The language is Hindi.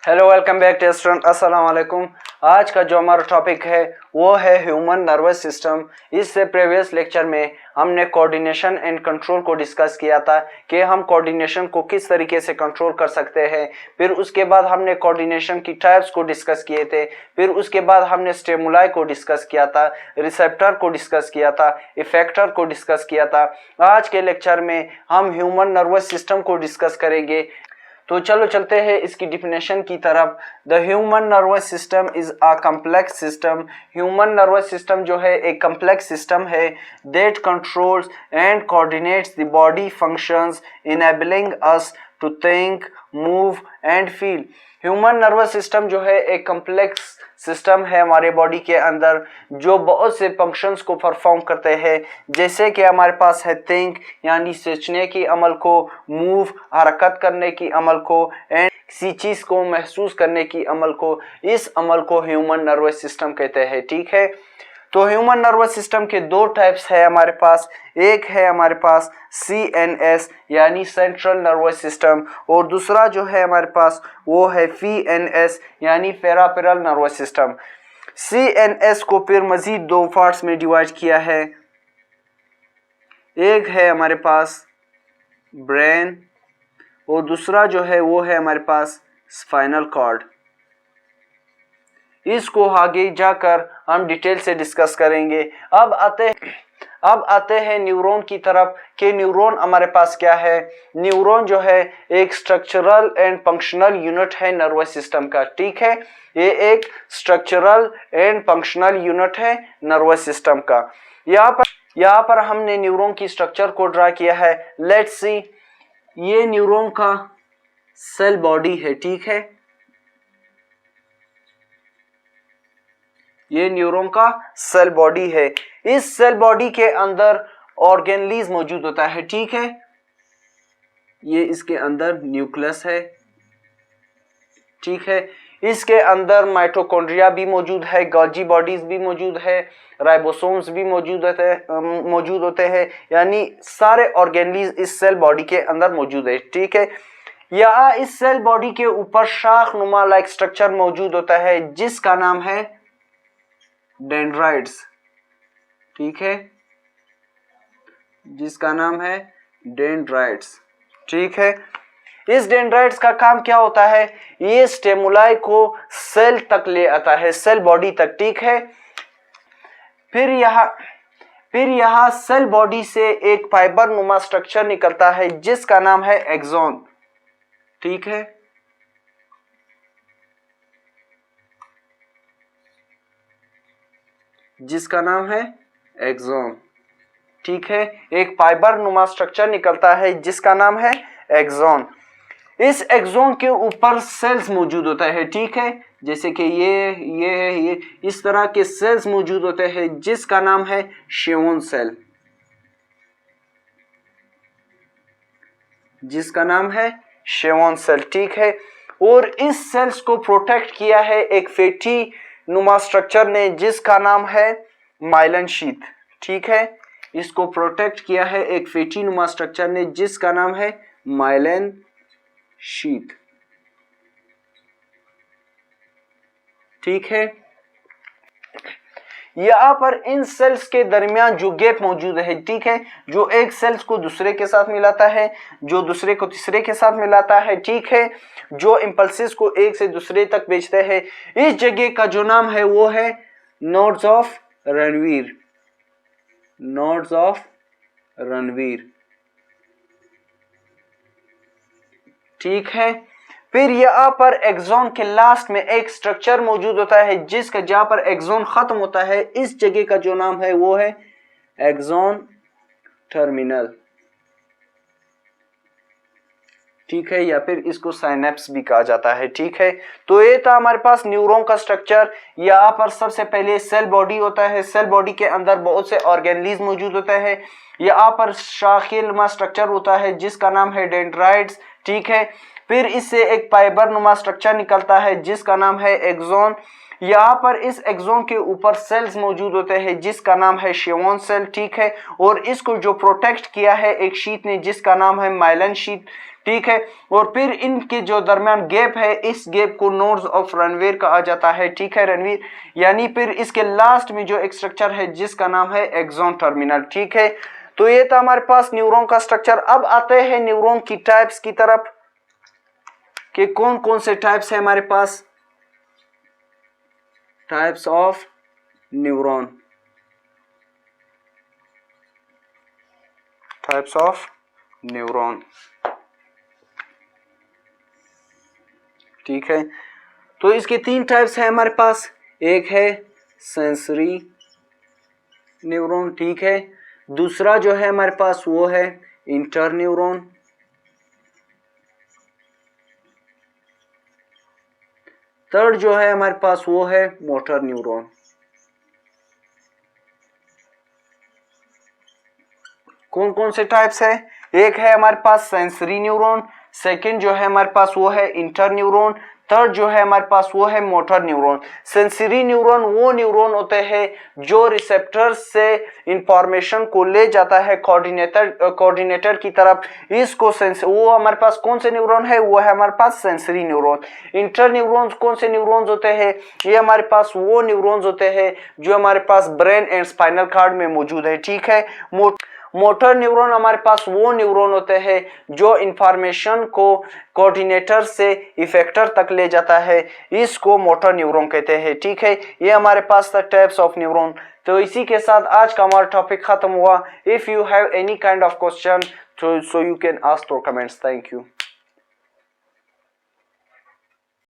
Hello, welcome back to student. अस्सलाम वालेकुम। आज का जो हमारा टॉपिक है वो है ह्यूमन नर्वस सिस्टम। इससे प्रीवियस लेक्चर में हमने कोऑर्डिनेशन एंड कंट्रोल को डिस्कस किया था कि हम कोऑर्डिनेशन को किस तरीके से कंट्रोल कर सकते हैं। फिर उसके बाद हमने कोऑर्डिनेशन की टाइप्स को डिस्कस किए थे। फिर उसके बाद हमने स्टिमुलाई को डिस्कस किया था, रिसेप्टर को डिस्कस किया था, इफेक्टर को डिस्कस किया था। आज के लेक्चर में हम ह्यूमन नर्वस सिस्टम को डिस्कस करेंगे। तो चलो चलते हैं इसकी डिफिनेशन की तरफ। The human nervous system is a complex system. Human nervous system जो है एक कम्प्लेक्स सिस्टम है that controls and coordinates the body functions enabling us to think, move and feel. Human nervous system जो है एक कम्प्लेक्स सिस्टम है हमारे बॉडी के अंदर जो बहुत से फंक्शंस को परफॉर्म करते हैं, जैसे कि हमारे पास है थिंक यानी सोचने की अमल को, मूव हरकत करने की अमल को, एंड किसी चीज़ को महसूस करने की अमल को। इस अमल को ह्यूमन नर्वस सिस्टम कहते हैं। ठीक है, तो ह्यूमन नर्वस सिस्टम के दो टाइप्स है हमारे पास। एक है हमारे पास CNS यानी सेंट्रल नर्वस सिस्टम, और दूसरा जो है हमारे पास वो है PNS यानी पेरिफेरल नर्वस सिस्टम। CNS को फिर मजीद दो पार्ट्स में डिवाइड किया है। एक है हमारे पास ब्रेन और दूसरा जो है वो है हमारे पास स्पाइनल कॉर्ड। इसको आगे जाकर हम डिटेल से डिस्कस करेंगे। अब आते हैं न्यूरॉन की तरफ कि न्यूरॉन हमारे पास क्या है। न्यूरॉन जो है एक स्ट्रक्चरल एंड फंक्शनल यूनिट है नर्वस सिस्टम का। ठीक है, ये एक स्ट्रक्चरल एंड फंक्शनल यूनिट है नर्वस सिस्टम का। यहाँ पर हमने न्यूरॉन की स्ट्रक्चर को ड्रा किया है। लेट्स सी, ये न्यूरॉन का सेल बॉडी है। ठीक है, ये न्यूरॉन का सेल बॉडी है। इस सेल बॉडी के अंदर ऑर्गेनलीज मौजूद होता है। ठीक है, ये इसके अंदर न्यूक्लियस है। ठीक है, इसके अंदर माइटोकॉन्ड्रिया भी मौजूद है, गोल्गी बॉडीज भी मौजूद है, राइबोसोम्स भी मौजूद होते हैं, यानी सारे ऑर्गेनलीज इस सेल बॉडी के अंदर मौजूद है। ठीक है, या इस सेल बॉडी के ऊपर शाख नुमा लाइक स्ट्रक्चर मौजूद होता है जिसका नाम है डेंड्राइट्स। ठीक है, जिसका नाम है डेंड्राइट्स। ठीक है, इस डेंड्राइट्स का काम क्या होता है, ये स्टिमुलाई को सेल तक ले आता है, सेल बॉडी तक। ठीक है, फिर यहां सेल बॉडी से एक फाइबर नुमा स्ट्रक्चर निकलता है जिसका नाम है एक्सॉन। ठीक है, जिसका नाम है एक्सॉन। ठीक है, एक फाइबर नुमा स्ट्रक्चर निकलता है जिसका नाम है एक्सॉन। इस एक्सॉन के ऊपर सेल्स मौजूद होता है। ठीक है, जैसे कि ये इस तरह के सेल्स मौजूद होते हैं जिसका नाम है शेवन सेल। जिसका नाम है शेवन सेल। ठीक है, और इस सेल्स को प्रोटेक्ट किया है एक फैटी नुमा स्ट्रक्चर ने जिसका नाम है माइलिन शीथ। ठीक है, इसको प्रोटेक्ट किया है एक फैटी नुमा स्ट्रक्चर ने जिसका नाम है माइलिन शीथ। ठीक है, यहाँ पर इन सेल्स के दरमियान जो गैप मौजूद है, ठीक है, जो एक सेल्स को दूसरे के साथ मिलाता है, जो दूसरे को तीसरे के साथ मिलाता है। ठीक है, जो इंपल्सेस को एक से दूसरे तक भेजते हैं, इस जगह का जो नाम है वो है nodes of Ranveer. Nodes of Ranveer. ठीक है, फिर यहाँ पर एक्सॉन के लास्ट में एक स्ट्रक्चर मौजूद होता है जिसका जहां पर एक्सॉन खत्म होता है, इस जगह का जो नाम है वो है एक्सॉन टर्मिनल। ठीक है, या फिर इसको साइनेप्स भी कहा जाता है। ठीक है, तो ये था हमारे पास न्यूरॉन का स्ट्रक्चर। यहाँ पर सबसे पहले सेल बॉडी होता है, सेल बॉडी के अंदर बहुत से ऑर्गेनलीज मौजूद होते हैं। यहाँ पर शाखिल नुमा स्ट्रक्चर होता है जिसका नाम है डेंड्राइट्स। ठीक है, फिर इससे एक फाइबर नुमा स्ट्रक्चर निकलता है जिसका नाम है एक्सॉन। यहाँ पर इस एक्सॉन के ऊपर सेल्स मौजूद होते हैं जिसका नाम है शेवन सेल। ठीक है, और इसको जो प्रोटेक्ट किया है एक शीट ने जिसका नाम है माइलिन शीट। ठीक है। और फिर इनके जो दरमियान गैप है, इस गैप को नोड्स ऑफ रणवीर कहा जाता है, ठीक है, रणवीर। यानी फिर इसके लास्ट में जो एक स्ट्रक्चर है जिसका नाम है एक्सॉन टर्मिनल, ठीक है। तो ये था हमारे पास न्यूरॉन का स्ट्रक्चर। अब आते हैं न्यूरॉन की टाइप्स की तरफ कि कौन कौन से टाइप्स है हमारे पास। Types of neuron, types of neuron, ठीक है। तो इसके 3 टाइप्स है हमारे पास। एक है सेंसरी न्यूरॉन, ठीक है। दूसरा जो है हमारे पास वो है इंटरन्यूरॉन। थर्ड जो है हमारे पास वो है मोटर न्यूरॉन। कौन कौन से टाइप्स है? एक है हमारे पास सेंसरी न्यूरॉन, सेकंड जो है हमारे पास वो है इंटर न्यूरॉन, थर्ड जो है हमारे पास वो है मोटर न्यूरॉन। सेंसरी न्यूरॉन वो न्यूरॉन होते हैं जो रिसेप्टर से इंफॉर्मेशन को ले जाता है कोऑर्डिनेटर की तरफ। इसको वो हमारे पास कौन से न्यूरॉन है? वो है हमारे पास सेंसरी न्यूरॉन। इंटर न्यूरॉन्स कौन से न्यूरॉन्स होते हैं? ये हमारे पास वो न्यूरॉन्स होते हैं जो हमारे पास ब्रेन एंड स्पाइनल कॉर्ड में मौजूद है, ठीक है। मोटर न्यूरॉन हमारे पास वो न्यूरॉन होते हैं जो इंफॉर्मेशन को कोऑर्डिनेटर से इफेक्टर तक ले जाता है, इसको मोटर न्यूरॉन कहते हैं, ठीक है। ये हमारे पास था टाइप्स ऑफ न्यूरॉन। तो इसी के साथ आज का हमारा टॉपिक खत्म हुआ। If you have any kind of question so you can ask through comments. Thank you.